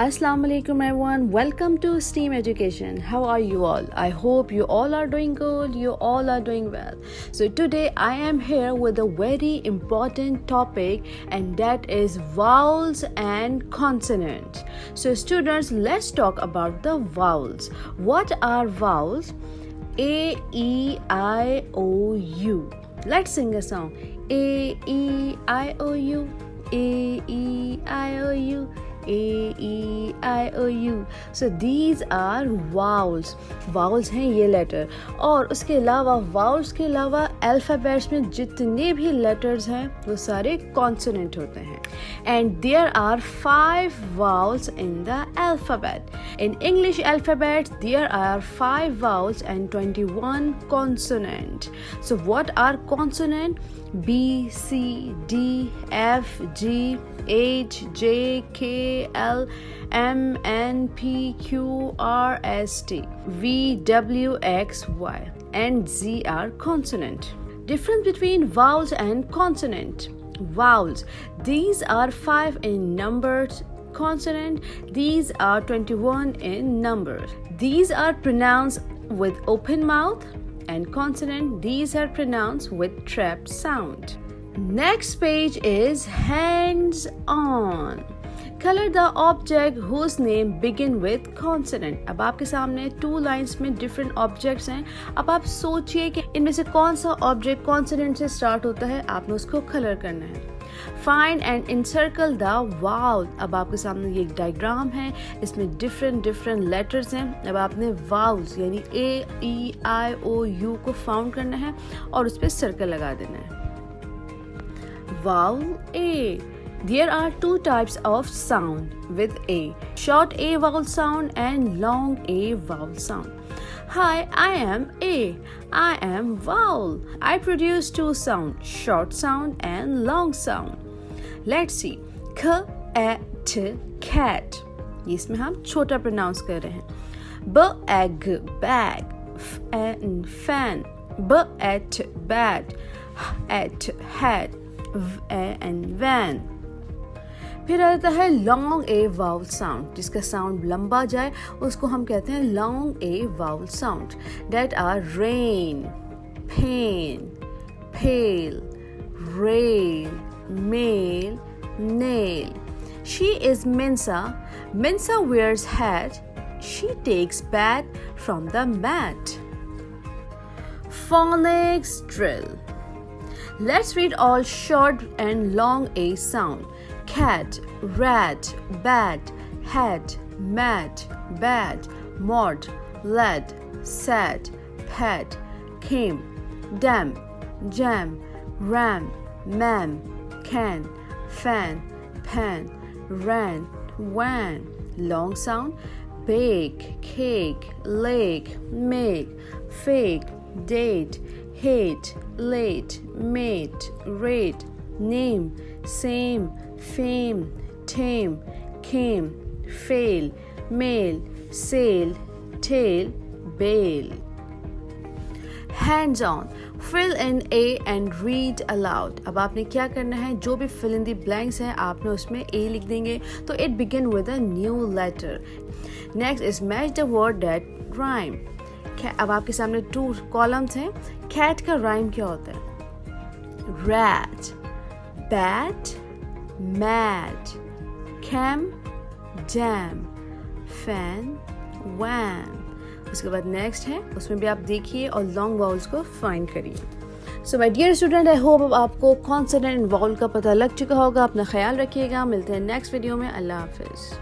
Assalamu alaikum everyone, welcome to STEAM Education. How are you all? I hope you all are doing good, you all are doing well. So today I am here with a very important topic, and that is vowels and consonants. So students, let's talk about the vowels. What are vowels? A, E, I, O, U. Let's sing a song. A, E, I, O, U. A, E, I, O, U. A, E, I, O, U. So these are vowels. Vowels हैं ये letter. और उसके अलावा vowels के अलावा alphabets में जितने भी लेटर्स हैं वो सारे कॉन्सोनेंट होते हैं. And there are 5 vowels in the alphabet. In English alphabet there are 5 vowels and 21 consonants. So what are consonants? B, C, D, F, G, H, J, K, L, M, N, P, Q, R, S, T, V, W, X, Y, and Z are consonant. Difference between vowels and consonant. Vowels, these are 5 in numbers. Consonant, these are 21 in numbers. These are pronounced with open mouth, and consonant, these are pronounced with trapped sound. Next page is hands on. Color the object whose name begin with consonant. अब आपके सामने 2 lines में different objects हैं. अब आप सोचिए कि इनमें से कौन सा object consonant से start होता है. आपने उसको color करना है. Find and encircle the vowel. अब आपके सामने ये एक डायग्राम है, इसमें different letters हैं. अब आपने vowels यानी A, E, I, O, U को found करना है और उस पर circle लगा देना है. Vowel A. There are 2 types of sound with A. Short A vowel sound and long A vowel sound. Hi, I am A. I am vowel. I produce 2 sound, short sound and long sound. Let's see. K, A, T, cat. इसमें हम छोटा pronounce कर रहे हैं. B, egg, bag. F, N, fan. B, at, bat. H, at, hat. V, and van. फिर आता है long a vowel sound. जिसका साउंड लंबा जाए उसको हम कहते हैं long a vowel sound. That are rain, pen, pail, rail, mail, nail. She is Minsa. Minsa wears hat. She takes bath from the mat. Phonics drill. Let's read all short and long A sound. Cat, rat, bat, hat, mat, bat, mod, lad, sat, pat, came, dam, jam, ram, mam, can, fan, pan, ran, wan. Long sound. Bake, cake, lake, make, fake, date, hate, late, mate, rate, name, same, fame, tame, came, fail, mail, sail, tail, bail. Hands on. Fill in A and read aloud. अब आपने क्या करना है, जो भी fill in the blanks हैं आपने उसमें A लिख देंगे तो it begin with a new letter. Next is match the word that rhyme. अब आपके सामने 2 columns हैं. Cat का rhyme क्या होता है? Rat, bat, mad, cam, jam, fan, wan. उसके बाद नेक्स्ट है, उसमें भी आप देखिए और लॉन्ग वाउल्स को फाइंड करिए. So my dear student, I hope अब आपको कॉन्सोनेंट एंड वाउल का पता लग चुका होगा. अपना ख्याल रखिएगा. मिलते हैं नेक्स्ट वीडियो में. अल्लाह हाफिज़.